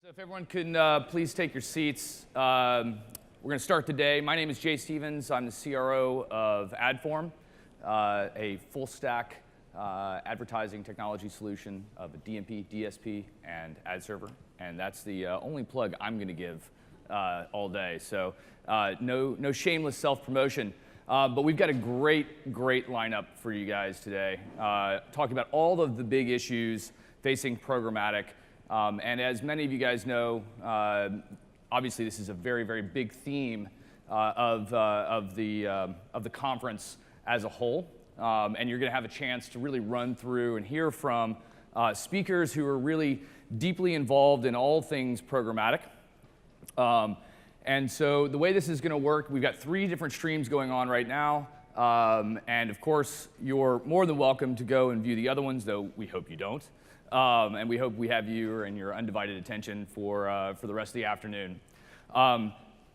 So if everyone can please take your seats, we're going to start the day. My name is Jay Stevens. I'm the CRO of Adform, a full-stack advertising technology solution of a DMP, DSP, and ad server. And that's the only plug I'm going to give all day. So no shameless self-promotion. But we've got a great lineup for you guys today, talking about all of the big issues facing programmatic. And as many of you guys know, obviously this is a very big theme of the conference as a whole. And you're going to have a chance to really run through and hear from speakers who are really deeply involved in all things programmatic. And so the way this is going to work, we've got 3 different streams going on right now. And of course, you're more than welcome to go and view the other ones, though we hope you don't. And we hope we have you and your undivided attention for the rest of the afternoon.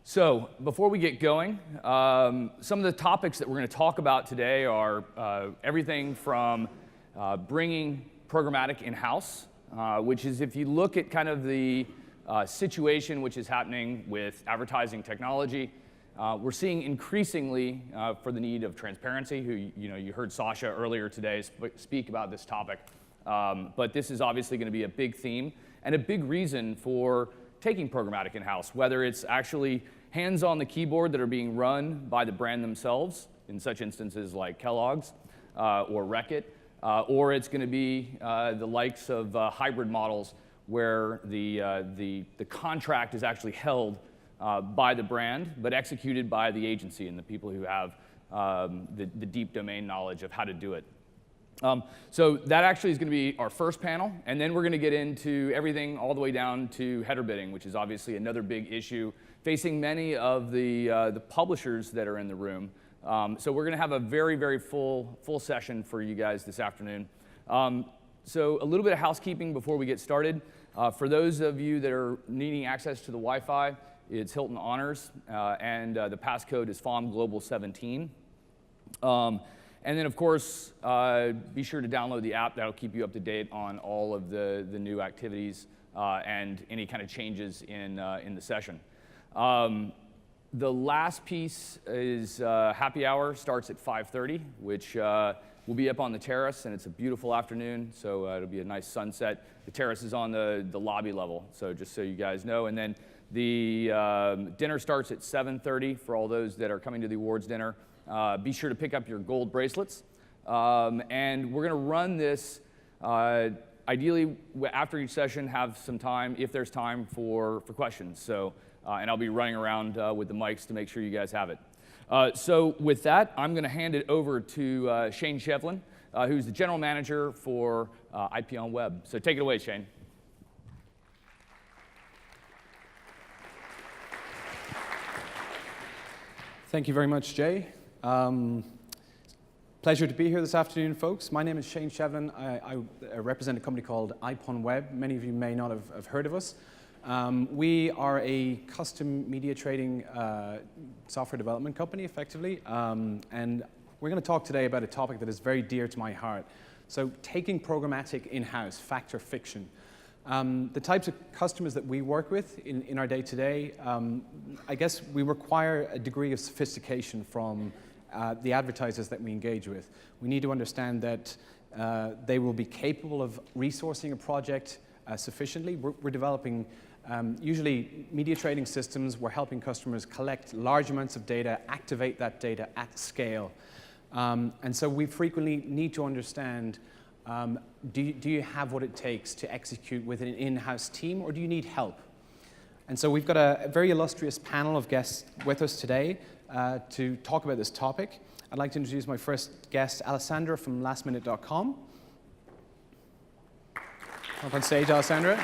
So before we get going, some of the topics that we're going to talk about today are everything from bringing programmatic in-house, which is if you look at kind of the situation which is happening with advertising technology, we're seeing increasingly for the need of transparency. You heard Sasha earlier today speak about this topic. But this is obviously going to be a big theme and a big reason for taking programmatic in-house, whether it's actually hands on the keyboard that are being run by the brand themselves, in such instances like Kellogg's or Reckitt, or it's going to be the likes of hybrid models where the contract is actually held by the brand, but executed by the agency and the people who have the deep domain knowledge of how to do it. So that actually is going to be our first panel, and then we're going to get into everything all the way down to header bidding, which is obviously another big issue facing many of the publishers that are in the room. So we're going to have a very full session for you guys this afternoon. So a little bit of housekeeping before we get started. For those of you that are needing access to the Wi-Fi, it's Hilton Honors, and the passcode is FOM Global 17. And then, of course, be sure to download the app. That'll keep you up to date on all of the new activities and any kind of changes in the session. The last piece is happy hour starts at 5:30, which will be up on the terrace, and it's a beautiful afternoon, so it'll be a nice sunset. The terrace is on the lobby level, so just so you guys know. And then the dinner starts at 7:30 for all those that are coming to the awards dinner. Be sure to pick up your gold bracelets. And we're going to run this, ideally, after each session, have some time, if there's time, for questions. So, and I'll be running around with the mics to make sure you guys have it. So with that, I'm going to hand it over to Shane Shevlin, who's the general manager for Iponweb. So take it away, Shane. Thank you very much, Jay. Pleasure to be here this afternoon, folks. My name is Shane Shevlin. I represent a company called Iponweb. Many of you may not have heard of us. We are a custom media trading software development company, effectively. And we're going to talk today about a topic that is very dear to my heart. So taking programmatic in-house, fact or fiction. The types of customers that we work with in our day-to-day, I guess we require a degree of sophistication from the advertisers that we engage with. We need to understand that they will be capable of resourcing a project sufficiently. We're developing usually media trading systems. We're helping customers collect large amounts of data, activate that data at scale. And so we frequently need to understand, do you have what it takes to execute with an in-house team, or do you need help? And so we've got a very illustrious panel of guests with us today to talk about this topic. I'd like to introduce my first guest, Alessandra from lastminute.com. Up on stage, Alessandra.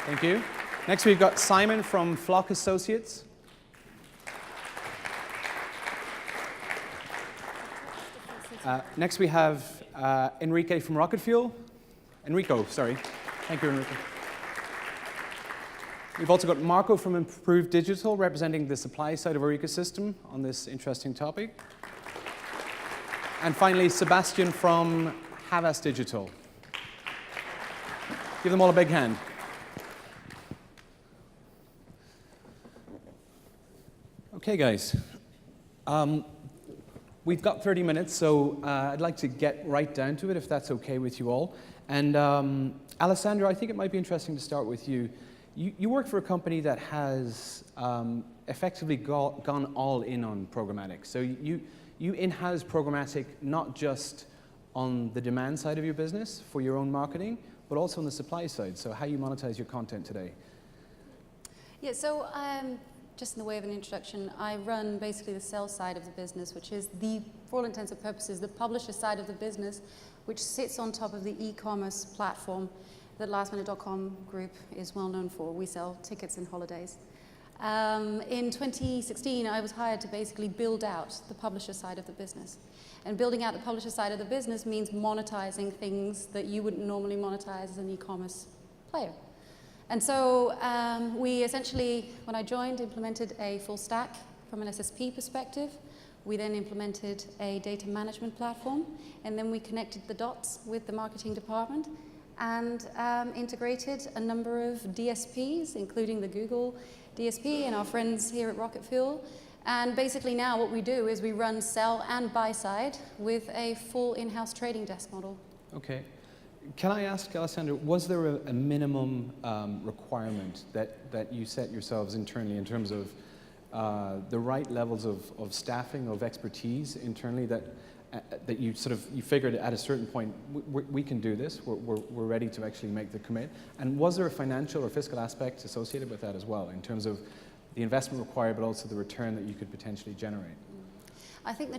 Thank you. Next, we've got Simon from Flock Associates. Next, we have Enrique from Rocket Fuel. Enrico, sorry. Thank you, Enrico. We've also got Marco from Improved Digital, representing the supply side of our ecosystem on this interesting topic. And finally, Sebastien from Havas Digital. Give them all a big hand. Okay, guys. We've got 30 minutes, so I'd like to get right down to it, if that's okay with you all. And Alessandra, I think it might be interesting to start with you. You work for a company that has effectively gone all in on programmatic. So you in-house programmatic not just on the demand side of your business for your own marketing, but also on the supply side. So how you monetize your content today? Yeah, so just in the way of an introduction, I run basically the sales side of the business, which is for all intents and purposes, the publisher side of the business, which sits on top of the e-commerce platform that lastminute.com group is well known for. We sell tickets and holidays. In 2016, I was hired to basically build out the publisher side of the business. And building out the publisher side of the business means monetizing things that you wouldn't normally monetize as an e-commerce player. And so we essentially, when I joined, implemented a full stack from an SSP perspective. We then implemented a data management platform, and then we connected the dots with the marketing department and integrated a number of DSPs, including the Google DSP and our friends here at Rocket Fuel. And basically now what we do is we run sell and buy side with a full in-house trading desk model. Okay. Can I ask, Alessandra, was there a minimum requirement that you set yourselves internally in terms of the right levels of staffing, of expertise internally that you figured at a certain point, we can do this, we're ready to actually make the commit? And was there a financial or fiscal aspect associated with that as well, in terms of the investment required, but also the return that you could potentially generate? I think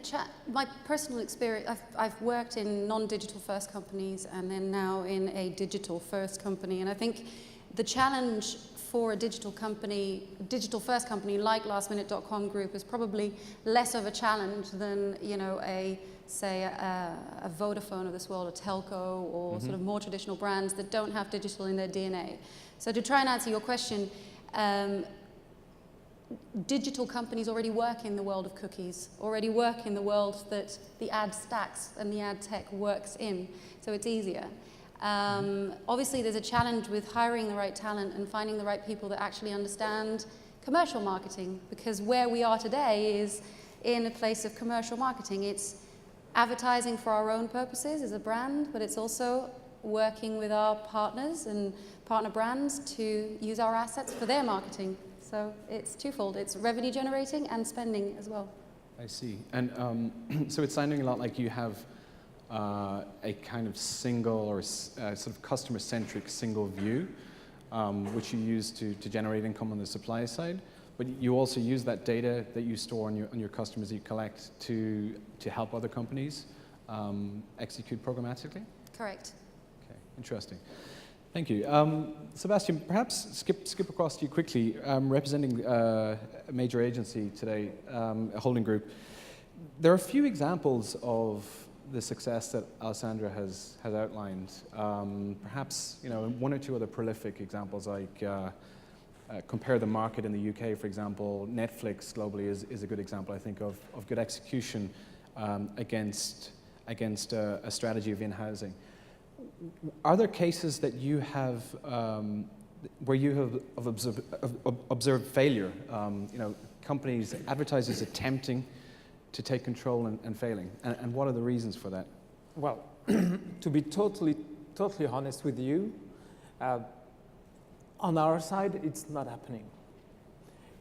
my personal experience, I've worked in non-digital first companies and then now in a digital first company. And I think the challenge for a digital first company like lastminute.com group is probably less of a challenge than, say a Vodafone of this world, a telco, or sort of more traditional brands that don't have digital in their DNA. So to try and answer your question, digital companies already work in the world of cookies, already work in the world that the ad stacks and the ad tech works in, so it's easier. Obviously there's a challenge with hiring the right talent and finding the right people that actually understand commercial marketing, because where we are today is in a place of commercial marketing. It's advertising for our own purposes as a brand, but it's also working with our partners and partner brands to use our assets for their marketing. So it's twofold. It's revenue generating and spending as well. I see. And so it's sounding a lot like you have a kind of single or sort of customer-centric single view, which you use to generate income on the supply side. But you also use that data that you store on your customers that you collect to help other companies execute programmatically? Correct. Okay, interesting. Thank you. Sebastien, perhaps skip across to you quickly, representing a major agency today, a holding group. There are a few examples of the success that Alessandra has outlined. Perhaps one or two other prolific examples, like compare the market in the UK, for example. Netflix globally is a good example, I think, of good execution against a strategy of in-housing. Are there cases that you have where you have observed failure? Companies, advertisers attempting to take control and failing, and what are the reasons for that? Well, to be totally honest with you, on our side, it's not happening.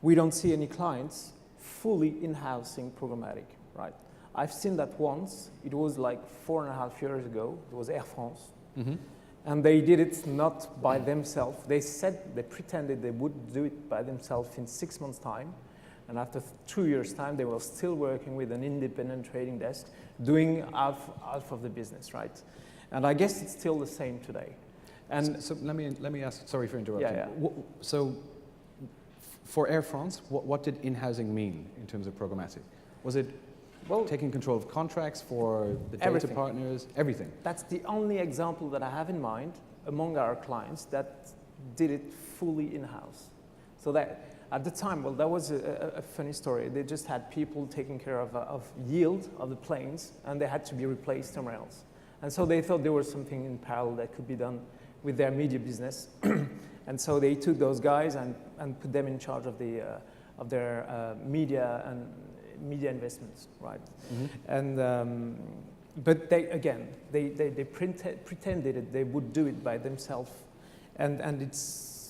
We don't see any clients fully in-housing programmatic, right? I've seen that once. It was like 4.5 years ago. It was Air France. Mm-hmm. And they did it not by themselves. They pretended they would do it by themselves in 6 months' time. And after 2 years' time, they were still working with an independent trading desk, doing half of the business, right? And I guess it's still the same today. And so let me ask. Sorry for interrupting. Yeah. So, for Air France, what did in-housing mean in terms of programmatic? Was it taking control of contracts for the data partners? Everything. That's the only example that I have in mind among our clients that did it fully in-house. So that at the time, that was a funny story. They just had people taking care of yield of the planes, and they had to be replaced somewhere else. And so they thought there was something in parallel that could be done with their media business. And so they took those guys and put them in charge of of their media and media investments, right? And but they pretended that they would do it by themselves, and it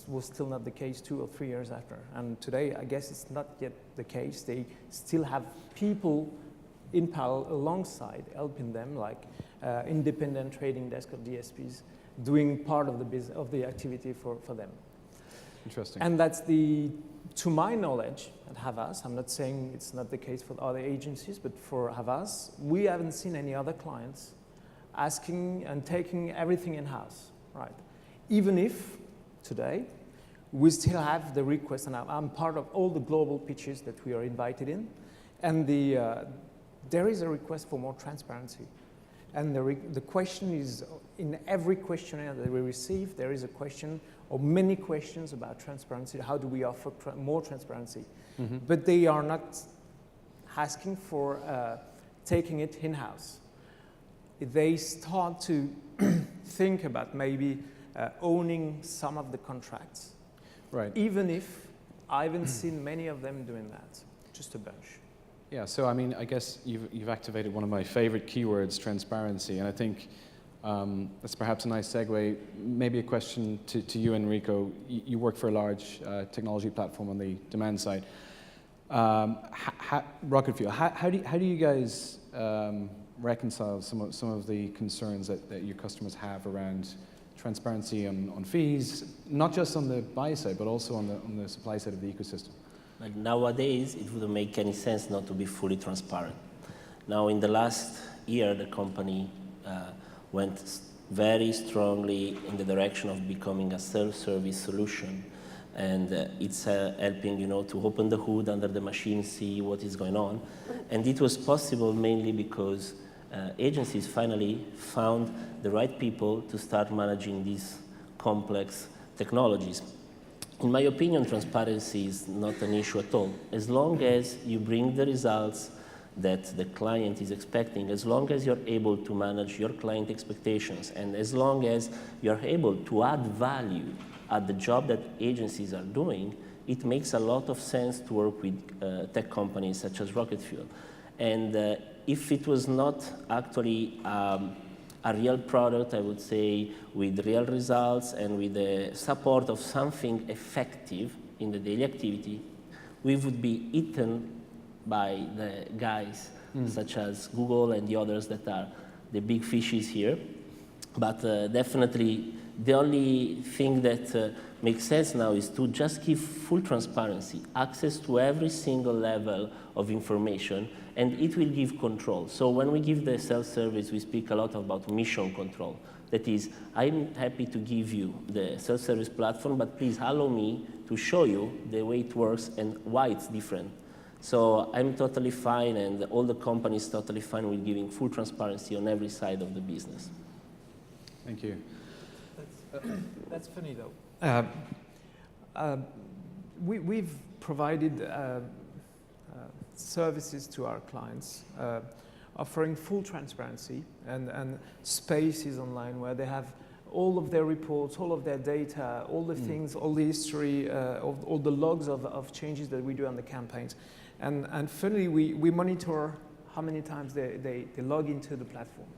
was still not the case 2 or 3 years after. And today, I guess it's not yet the case. They still have people in parallel alongside helping them, like independent trading desk of DSPs, doing part of the activity for them. Interesting. And that's to my knowledge, at Havas, I'm not saying it's not the case for other agencies, but for Havas, we haven't seen any other clients asking and taking everything in-house, right? Even if today we still have the request, and I'm part of all the global pitches that we are invited in, and there is a request for more transparency. And the question is, in every questionnaire that we receive, there is a question or many questions about transparency. How do we offer more transparency? But they are not asking for taking it in-house. They start to think about maybe owning some of the contracts. Right. Even if I haven't seen many of them doing that, just a bunch. Yeah, so I mean, I guess you've activated one of my favorite keywords, transparency, and I think that's perhaps a nice segue. Maybe a question to you, Enrico. You work for a large technology platform on the demand side. Rocket Fuel, how do you guys reconcile some of the concerns that your customers have around transparency on fees, not just on the buy side, but also on the supply side of the ecosystem? Like nowadays, it wouldn't make any sense not to be fully transparent. Now, in the last year, the company went very strongly in the direction of becoming a self-service solution, and it's helping, to open the hood under the machine, see what is going on. And it was possible mainly because agencies finally found the right people to start managing these complex technologies. In my opinion, transparency is not an issue at all. As long as you bring the results that the client is expecting, as long as you're able to manage your client expectations, and as long as you're able to add value at the job that agencies are doing, it makes a lot of sense to work with tech companies such as Rocket Fuel. And if it was not actually a real product, I would say, with real results and with the support of something effective in the daily activity, we would be eaten by the guys such as Google and the others that are the big fishes here. But definitely, the only thing that makes sense now is to just give full transparency, access to every single level of information, and it will give control. So when we give the self-service, we speak a lot about mission control. That is, I'm happy to give you the self-service platform, but please allow me to show you the way it works and why it's different. So I'm totally fine, and all the companies totally fine with giving full transparency on every side of the business. Thank you. That's funny, though. We've provided services to our clients, offering full transparency and spaces online where they have all of their reports, all of their data, all the things, all the history, all the logs of changes that we do on the campaigns. And finally, we monitor how many times they log into the platform.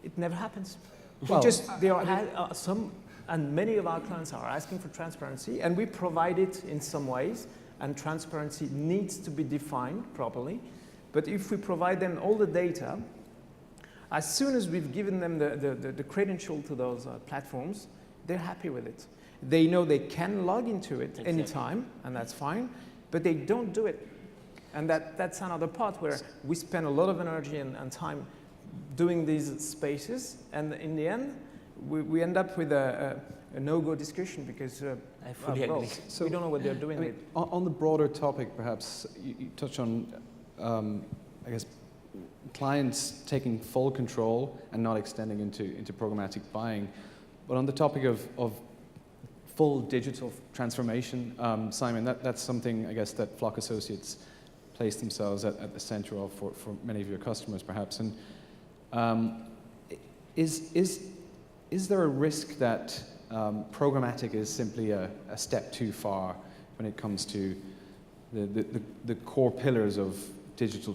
It never happens. Well, And many of our clients are asking for transparency, and we provide it in some ways, and transparency needs to be defined properly. But if we provide them all the data, as soon as we've given them the credential to those platforms, they're happy with it. They know they can log into it anytime, and that's fine, but they don't do it. And that's another part where we spend a lot of energy and time doing these spaces, and in the end, we end up with a no-go discussion because I fully agree. So we don't know what they're doing with. On the broader topic, perhaps you touch on, I guess, clients taking full control and not extending into programmatic buying. But on the topic of full digital transformation, Simon, that's something, I guess, that Flock Associates place themselves at the center of for many of your customers, perhaps. And is there a risk that programmatic is simply a step too far when it comes to the core pillars of digital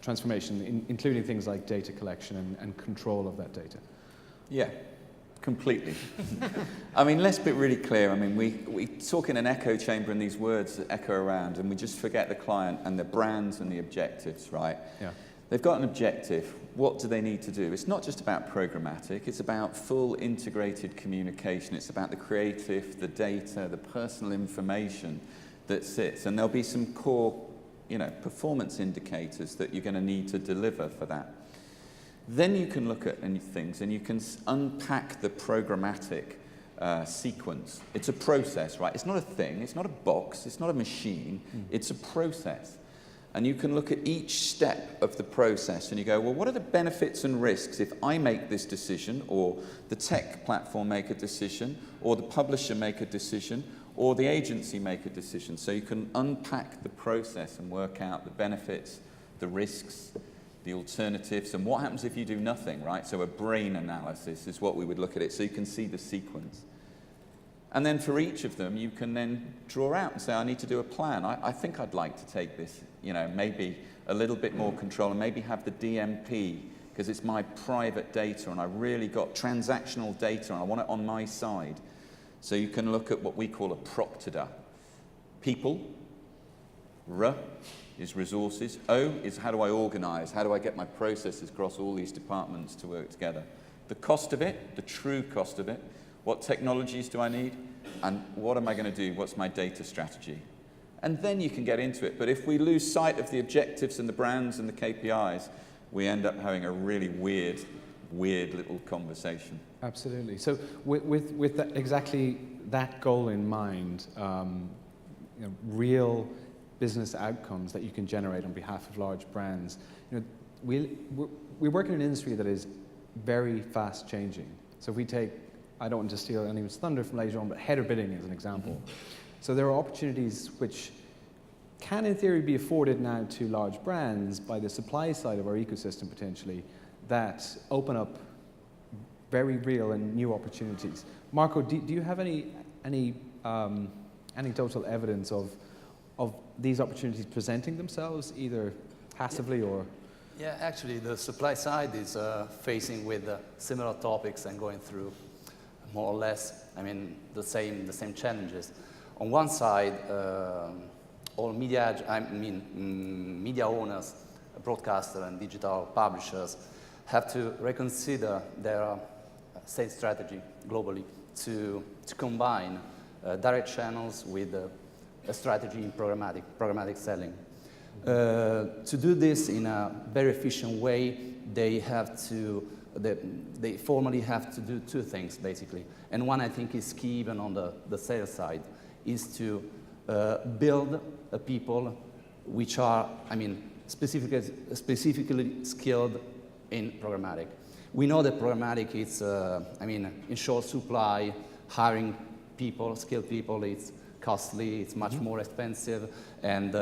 transformation, including things like data collection and control of that data. Yeah, completely. I mean, let's be really clear. I mean, we talk in an echo chamber and these words that echo around, and we just forget the client and the brands and the objectives, right? Yeah. They've got an objective. What do they need to do? It's not just about programmatic. It's about full integrated communication. It's about the creative, the data, the personal information that sits. And there'll be some core, performance indicators that you're going to need to deliver for that. Then you can look at things and you can unpack the programmatic sequence. It's a process, right? It's not a thing. It's not a box. It's not a machine. It's a process. And you can look at each step of the process and you go, well, what are the benefits and risks if I make this decision, or the tech platform make a decision, or the publisher make a decision, or the agency make a decision? So you can unpack the process and work out the benefits, the risks, the alternatives, and what happens if you do nothing, right? So a brain analysis is what we would look at it, so you can see the sequence. And then for each of them, you can then draw out and say, I need to do a plan. I think I'd like to take this, maybe a little bit more control, and maybe have the DMP, because it's my private data, and I really got transactional data, and I want it on my side. So you can look at what we call a proctor. People, R is resources, O is how do I organize, how do I get my processes across all these departments to work together. The cost of it, the true cost of it, what technologies do I need, and what am I going to do, what's my data strategy? And then you can get into it. But if we lose sight of the objectives and the brands and the KPIs, we end up having a really weird little conversation. Absolutely. So with that, exactly that goal in mind, real business outcomes that you can generate on behalf of large brands. We work in an industry that is very fast changing. So if we take, I don't want to steal anyone's thunder from later on, but header bidding is an example. So there are opportunities which can in theory be afforded now to large brands by the supply side of our ecosystem potentially, that open up very real and new opportunities. Marco, do you have any anecdotal evidence of these opportunities presenting themselves, either passively or? Yeah, actually, the supply side is facing with similar topics and going through more or less, the same challenges. On one side, all media owners, broadcasters, and digital publishers have to reconsider their sales strategy globally to combine direct channels with a strategy in programmatic selling. To do this in a very efficient way, they formally have to do two things, basically. And one I think is key even on the sales side, is to build people which are, specifically skilled in programmatic. We know that programmatic is, in short supply, hiring people, skilled people, it's costly, it's much more expensive, and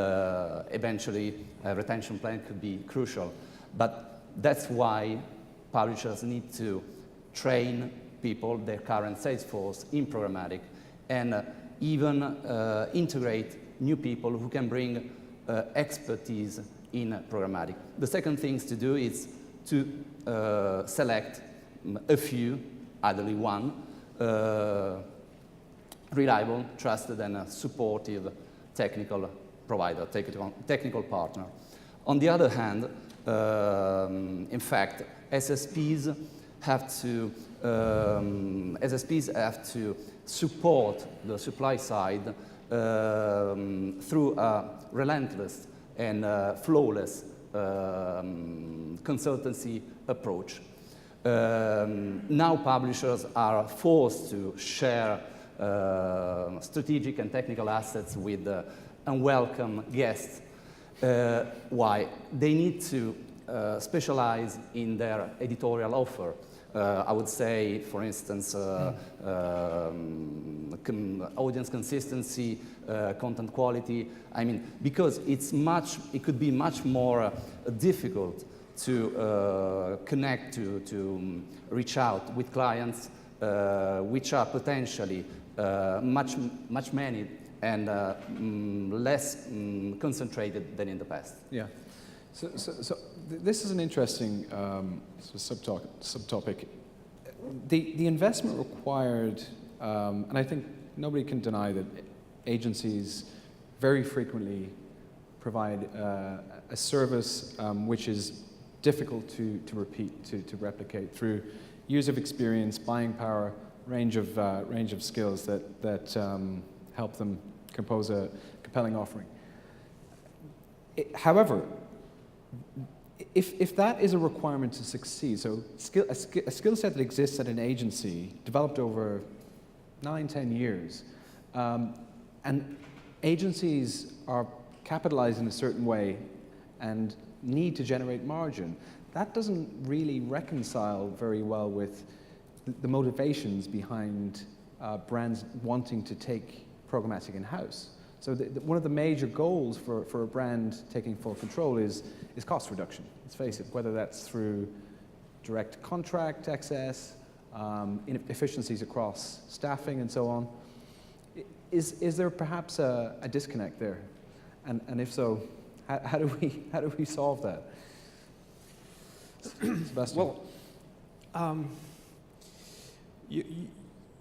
eventually a retention plan could be crucial. But that's why publishers need to train people, their current sales force, in programmatic, and even integrate new people who can bring expertise in programmatic. The second thing to do is to select a few, ideally one, reliable, trusted, and supportive technical provider, technical partner. On the other hand, in fact, SSPs have to support the supply side through a relentless and flawless consultancy approach. Now publishers are forced to share strategic and technical assets with unwelcome guests. Why? They need to specialize in their editorial offer. I would say, for instance, audience consistency, content quality. Because it could be much more difficult to connect, to reach out with clients which are potentially much many and less concentrated than in the past. Yeah. So this is an interesting subtopic. The investment required, and I think nobody can deny that agencies very frequently provide a service which is difficult to repeat, to replicate through years of experience, buying power, range of skills that help them compose a compelling offering. However, if that is a requirement to succeed, so a skill set that exists at an agency developed over 9-10 years, and agencies are capitalized in a certain way and need to generate margin, that doesn't really reconcile very well with the motivations behind brands wanting to take programmatic in-house. So one of the major goals for a brand taking full control is cost reduction. Let's face it, whether that's through direct contract excess, inefficiencies across staffing and so on. Is there perhaps a disconnect there? And if so, how do we solve that? Sebastien. Well,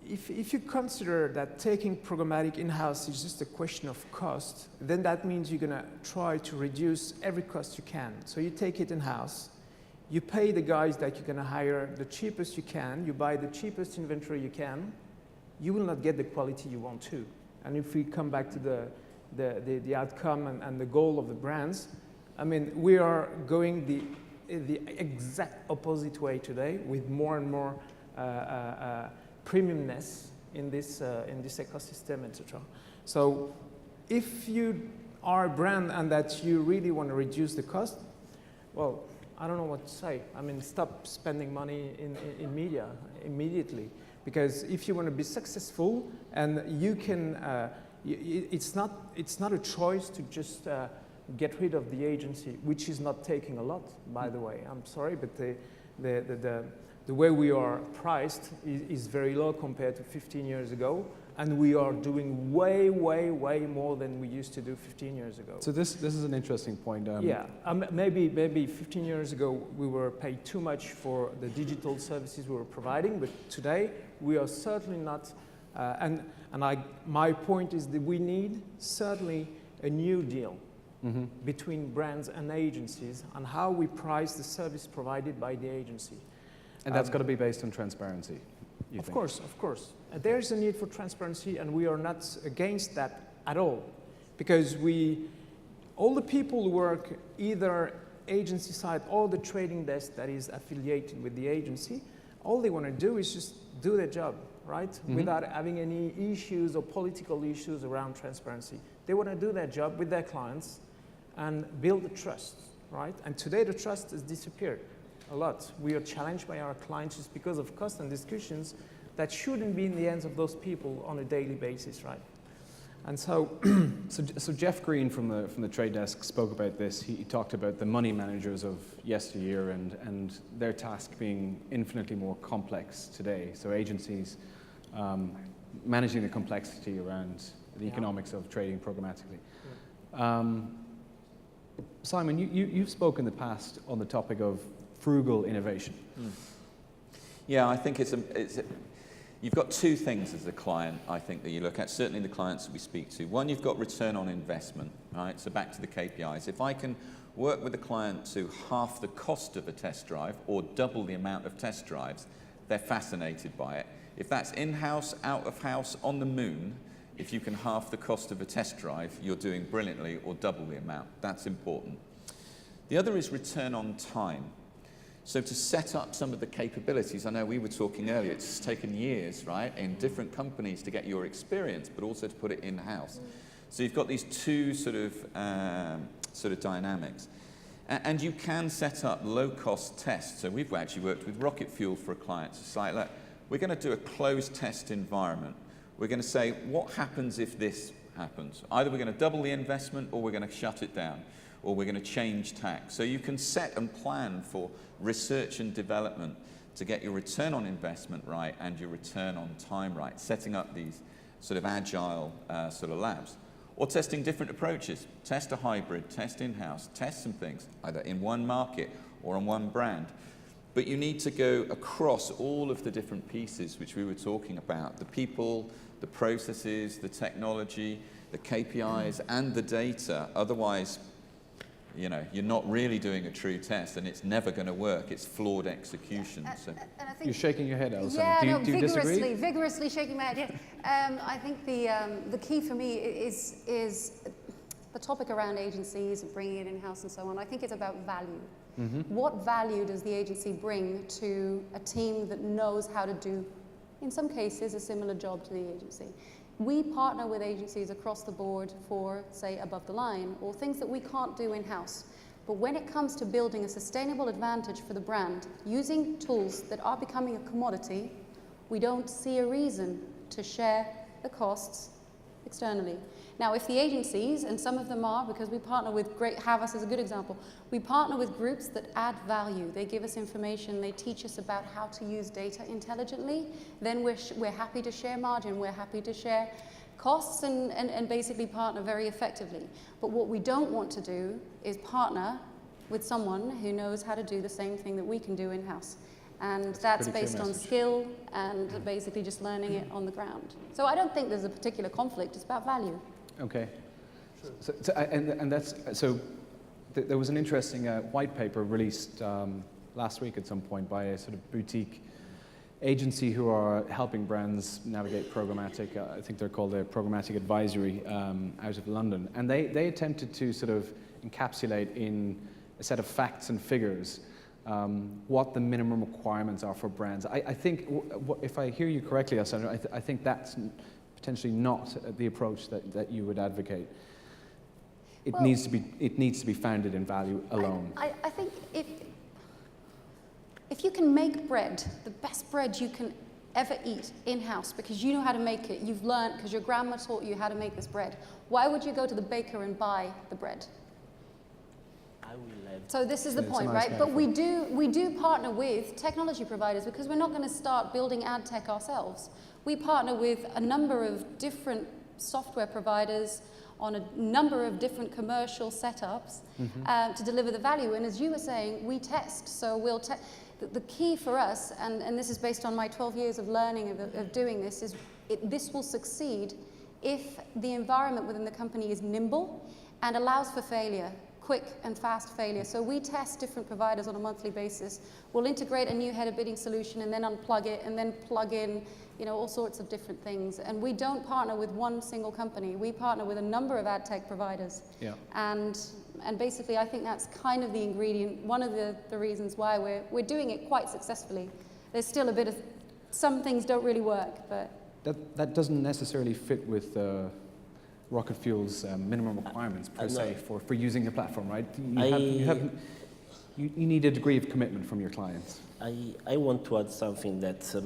if you consider that taking programmatic in-house is just a question of cost, then that means you're going to try to reduce every cost you can. So you take it in-house, you pay the guys that you're going to hire the cheapest you can, you buy the cheapest inventory you can, you will not get the quality you want to. And if we come back to the outcome and the goal of the brands, I mean, we are going the exact opposite way today with more and more premiumness in this ecosystem, etc. So if you are a brand and that you really want to reduce the cost, well, I don't know what to say. I mean, stop spending money in media immediately. Because if you want to be successful, and you can, it's not a choice to just get rid of the agency, which is not taking a lot, by the way. I'm sorry, but the way we are priced is very low compared to 15 years ago, and we are doing way more than we used to do 15 years ago. So this is an interesting point. Yeah, maybe 15 years ago we were paid too much for the digital services we were providing, but today we are certainly not. My point is that we need certainly a new deal between brands and agencies on how we price the service provided by the agency. And that's got to be based on transparency, you think? Of course. There's a need for transparency, and we are not against that at all. Because all the people who work either agency side or the trading desk that is affiliated with the agency, all they want to do is just do their job, right? Without having any issues or political issues around transparency. They want to do their job with their clients and build the trust, right? And today the trust has disappeared a lot. We are challenged by our clients just because of cost and discussions that shouldn't be in the hands of those people on a daily basis, right? And so, so Jeff Green from the trade desk spoke about this. He talked about the money managers of yesteryear and their task being infinitely more complex today. So agencies managing the complexity around the economics of trading programmatically. Simon, you've spoken in the past on the topic of frugal innovation. Yeah, I think you've got two things as a client, I think, that you look at, certainly the clients that we speak to. One, you've got return on investment, right? So back to the KPIs. If I can work with a client to half the cost of a test drive or double the amount of test drives, they're fascinated by it. If that's in-house, out-of-house, on the moon, if you can half the cost of a test drive, you're doing brilliantly, or double the amount. That's important. The other is return on time. So to set up some of the capabilities, I know we were talking earlier, it's taken years, right, in different companies to get your experience, but also to put it in-house. So you've got these two sort of dynamics. And you can set up low-cost tests. So we've actually worked with Rocket Fuel for a client. It's like, look, we're going to do a closed test environment. We're going to say, what happens if this happens? Either we're going to double the investment or we're going to shut it down, or we're going to change tack. So you can set and plan for research and development to get your return on investment right and your return on time right, setting up these sort of agile sort of labs. Or testing different approaches. Test a hybrid, test in-house, test some things, either in one market or on one brand. But you need to go across all of the different pieces which we were talking about, the people, the processes, the technology, the KPIs, and the data. Otherwise, you know, you're not really doing a true test, and it's never going to work. It's flawed execution. So. And I think, You're shaking your head, Alessandra. yeah, Do you disagree? vigorously shaking my head. Yeah. I think the key for me is the topic around agencies and bringing it in-house and so on. I think it's about value. What value does the agency bring to a team that knows how to do, in some cases, a similar job to the agency? We partner with agencies across the board for, say, above the line, or things that we can't do in-house. But when it comes to building a sustainable advantage for the brand, using tools that are becoming a commodity, we don't see a reason to share the costs externally. Now, if the agencies, and some of them are, because we partner with Havas is a good example, we partner with groups that add value. They give us information, they teach us about how to use data intelligently, then we're happy to share margin, we're happy to share costs and basically partner very effectively. But what we don't want to do is partner with someone who knows how to do the same thing that we can do in-house. And that's based on skill and basically just learning it on the ground. So I don't think there's a particular conflict, it's about value. Okay. Sure. There was an interesting white paper released last week at some point by a sort of boutique agency who are helping brands navigate programmatic. I think they're called the Programmatic Advisory out of London. And they attempted to sort of encapsulate in a set of facts and figures what the minimum requirements are for brands. I think, if I hear you correctly, Alessandra, I think that's potentially not the approach that you would advocate. It needs to be founded in value alone. I think if you can make bread, the best bread you can ever eat in-house, because you know how to make it, you've learned because your grandma taught you how to make this bread, why would you go to the baker and buy the bread? So this is the point, right? But we do partner with technology providers, because we're not going to start building ad tech ourselves. We partner with a number of different software providers on a number of different commercial setups to deliver the value. And as you were saying, we test. So we'll test. The key for us, and this is based on my 12 years of learning of doing this, is this will succeed if the environment within the company is nimble and allows for failure. Quick and fast failure. So we test different providers on a monthly basis. We'll integrate a new header bidding solution and then unplug it and then plug in, you know, all sorts of different things. And we don't partner with one single company. We partner with a number of ad tech providers. Yeah. And basically, I think that's kind of the ingredient, one of the reasons why we're doing it quite successfully. There's still a bit of, some things don't really work, but. That doesn't necessarily fit with Rocket Fuel's minimum requirements per se for using the platform, right? You need a degree of commitment from your clients. I want to add something that to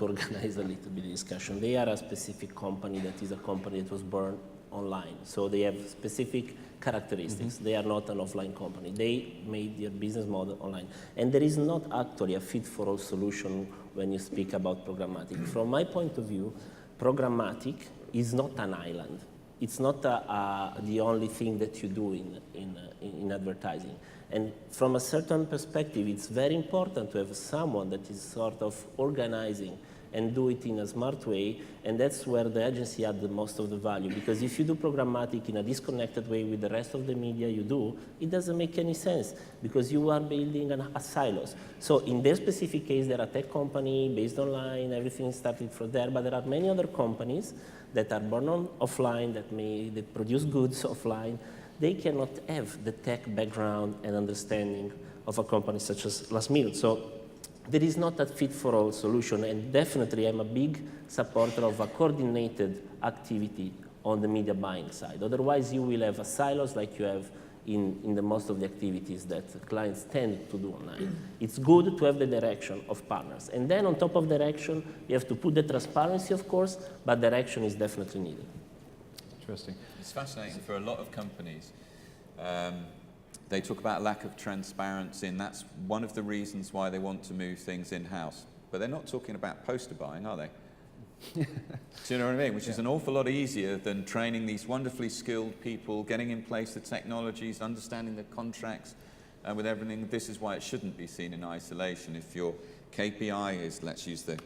organize a little bit of discussion. They are a specific company that is a company that was born online, so they have specific characteristics. They are not an offline company. They made their business model online, and there is not actually a fit-for-all solution when you speak about programmatic. From my point of view, programmatic is not an island. It's not the only thing that you do in advertising. And from a certain perspective, it's very important to have someone that is sort of organizing and do it in a smart way, and that's where the agency adds the most of the value. Because if you do programmatic in a disconnected way with the rest of the media you do, it doesn't make any sense, because you are building a silos. So in their specific case, they're a tech company based online, everything started from there, but there are many other companies that are born offline, that produce goods offline. They cannot have the tech background and understanding of a company such as Last Minute. So there is not a fit-for-all solution, and definitely I'm a big supporter of a coordinated activity on the media buying side. Otherwise, you will have a silos like you have in the most of the activities that clients tend to do online. It's good to have the direction of partners. And then on top of direction, you have to put the transparency, of course, but direction is definitely needed. Interesting. It's fascinating for a lot of companies. They talk about lack of transparency, and that's one of the reasons why they want to move things in-house. But they're not talking about poster buying, are they? Do you know what I mean? Which is an awful lot easier than training these wonderfully skilled people, getting in place the technologies, understanding the contracts, with everything. This is why it shouldn't be seen in isolation. If your KPI is, let's use the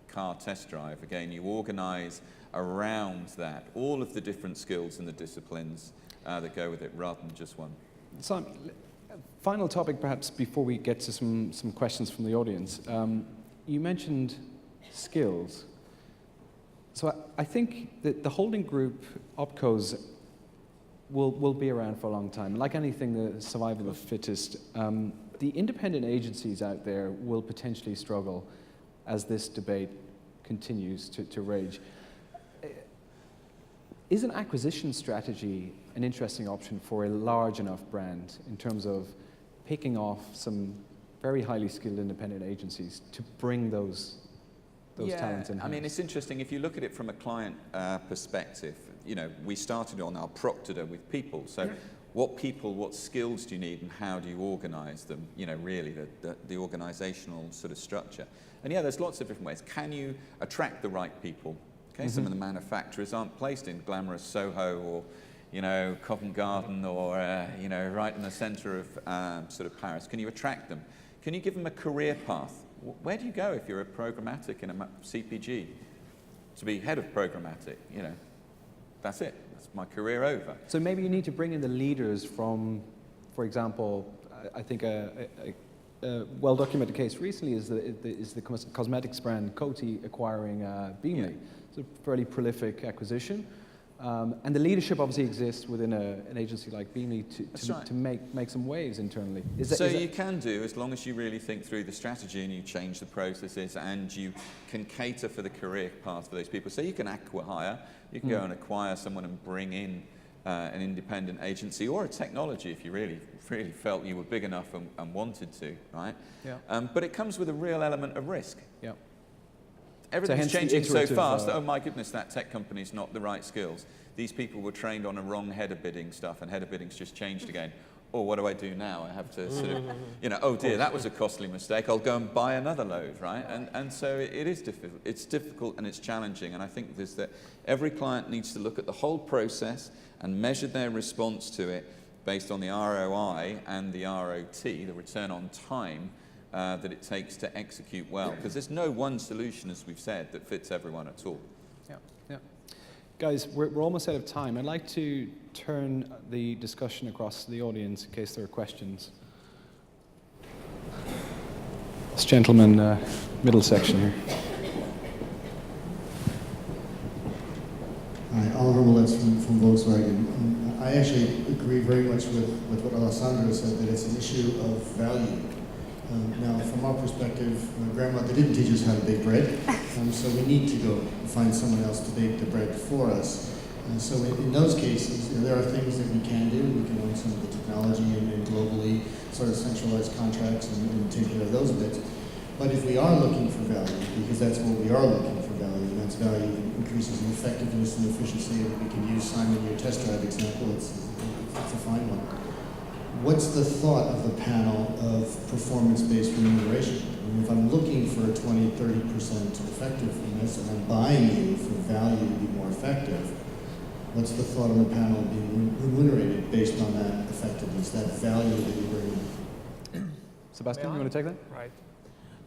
car test drive, again, you organize around that, all of the different skills and the disciplines that go with it, rather than just one. So, final topic perhaps before we get to some questions from the audience. You mentioned skills. So I think that the holding group opcos will be around for a long time. Like anything, the survival of the fittest. The independent agencies out there will potentially struggle as this debate continues to rage. Is an acquisition strategy an interesting option for a large enough brand in terms of picking off some very highly skilled independent agencies to bring those talents in-house? I mean, it's interesting. If you look at it from a client perspective, you know, we started on our Proctor with people. So what skills do you need and how do you organize them? You know, really the organizational sort of structure. And yeah, there's lots of different ways. Can you attract the right people? Okay, some of the manufacturers aren't placed in glamorous Soho or, you know, Covent Garden or, you know, right in the center of sort of Paris. Can you attract them? Can you give them a career path? Where do you go if you're a programmatic in a CPG? To be head of programmatic, you know, that's it. That's my career over. So maybe you need to bring in the leaders from, for example, I think a well-documented case recently is the cosmetics brand Coty acquiring Beamly. Yeah. It's a fairly prolific acquisition. And the leadership obviously exists within an agency like Beamly to make some waves internally. You can do, as long as you really think through the strategy and you change the processes and you can cater for the career path for those people. So you can acqui-hire, you can go and acquire someone and bring in an independent agency or a technology if you really felt you were big enough and wanted to, right? Yeah. But it comes with a real element of risk. Yeah. Everything's changing so fast that, oh my goodness, that tech company's not the right skills. These people were trained on a wrong header bidding stuff, and header bidding's just changed again. Oh, what do I do now? I have to sort of, you know, oh dear, that was a costly mistake. I'll go and buy another load, right? And so it is difficult. It's difficult and it's challenging. And I think there's that every client needs to look at the whole process and measure their response to it based on the ROI and the ROT, the return on time, that it takes to execute well. Because there's no one solution, as we've said, that fits everyone at all. Yeah. Guys, we're almost out of time. I'd like to turn the discussion across to the audience in case there are questions. This gentleman, middle section here. Hi, Oliver Willets from Volkswagen. I actually agree very much with what Alessandra said, that it's an issue of value. Now, from our perspective, my grandmother didn't teach us how to bake bread, so we need to go find someone else to bake the bread for us. So in those cases, there are things that we can do. We can own some of the technology and globally sort of centralized contracts and take care of those bits. But if we are looking for value, because that's what we are looking for value, and that's value that increases in effectiveness and efficiency, and we can use Simon, your test drive example, it's a fine one. What's the thought of the panel of performance-based remuneration? I mean, if I'm looking for a 20, 30% effectiveness and I'm buying you for value to be more effective, what's the thought on the panel of being remunerated based on that effectiveness, that value that you bring? Sebastien, you want to take that? Right.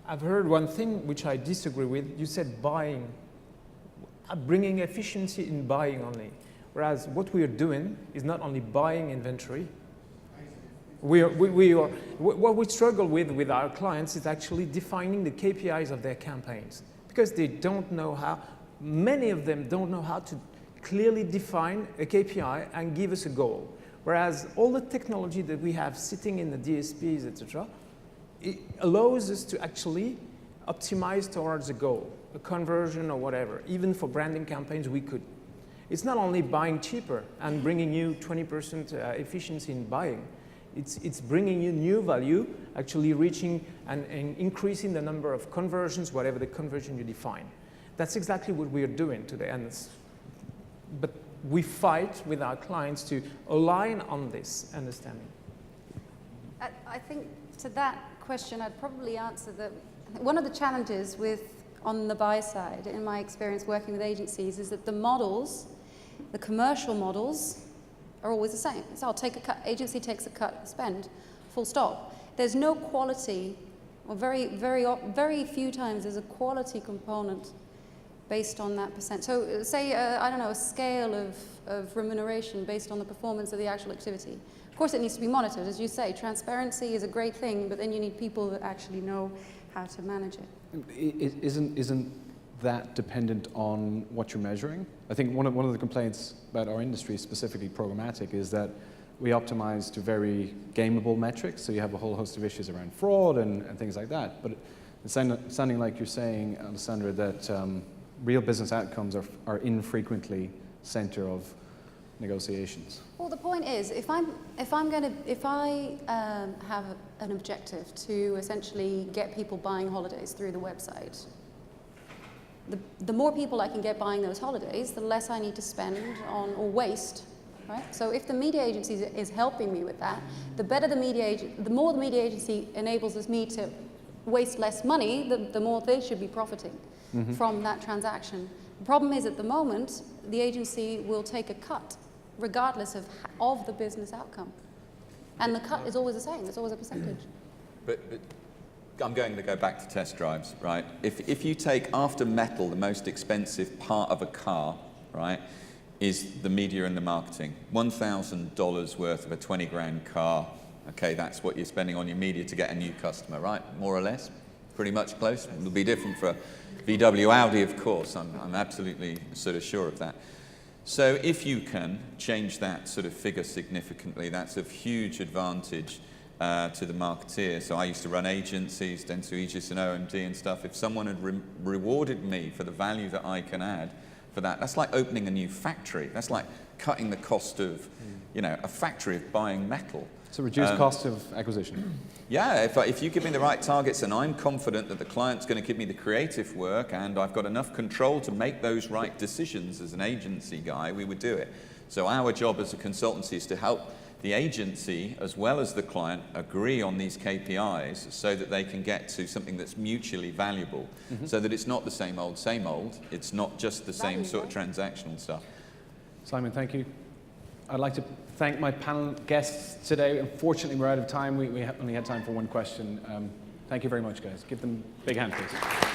I've heard one thing which I disagree with. You said buying, bringing efficiency in buying only. Whereas what we are doing is not only buying inventory. What we struggle with our clients is actually defining the KPIs of their campaigns, because they don't know how, many of them don't know how to clearly define a KPI and give us a goal. Whereas all the technology that we have sitting in the DSPs, etc., it allows us to actually optimize towards a goal, a conversion or whatever. Even for branding campaigns, we could. It's not only buying cheaper and bringing you 20% efficiency in buying. It's bringing you new value, actually reaching and increasing the number of conversions, whatever the conversion you define. That's exactly what we are doing today. But we fight with our clients to align on this understanding. I think to that question, I'd probably answer that one of the challenges with on the buy side, in my experience working with agencies, is that the models, the commercial models, are always the same. So I'll take a cut, agency takes a cut of spend, full stop. There's no quality, or very few times there's a quality component based on that percent. So say, I don't know, a scale of remuneration based on the performance of the actual activity. Of course it needs to be monitored, as you say. Transparency is a great thing, but then you need people that actually know how to manage it. Isn't that dependent on what you're measuring? I think one of the complaints about our industry, specifically programmatic, is that we optimize to very gameable metrics, so you have a whole host of issues around fraud and things like that. But it's sounding like you're saying, Alessandra, that real business outcomes are infrequently center of negotiations. Well, the point is, if I have an objective to essentially get people buying holidays through the website, the more people I can get buying those holidays, the less I need to spend on or waste, right? So if the media agency is helping me with that, the more the media agency enables me to waste less money, the more they should be profiting from that transaction. The problem is, at the moment, the agency will take a cut regardless of the business outcome. And the cut is always the same, it's always a percentage. But I'm going to go back to test drives, right? If you take, after metal, the most expensive part of a car, right, is the media and the marketing. $1,000 worth of a 20 grand car, okay, that's what you're spending on your media to get a new customer, right? More or less, pretty much close. It'll be different for VW, Audi, of course, I'm absolutely sort of sure of that. So if you can change that sort of figure significantly, that's of huge advantage to the marketeer. So I used to run agencies, Dentsu Aegis and OMD and stuff. If someone had rewarded me for the value that I can add for that, that's like opening a new factory. That's like cutting the cost of, you know, a factory of buying metal. So reduced cost of acquisition. Yeah, if you give me the right targets and I'm confident that the client's going to give me the creative work and I've got enough control to make those right decisions as an agency guy, we would do it. So our job as a consultancy is to help the agency as well as the client agree on these KPIs so that they can get to something that's mutually valuable, so that it's not the same old, it's not just the same sort of transactional stuff. Simon, thank you. I'd like to thank my panel guests today. Unfortunately, we're out of time. We only had time for one question. Thank you very much, guys. Give them a big hand, please.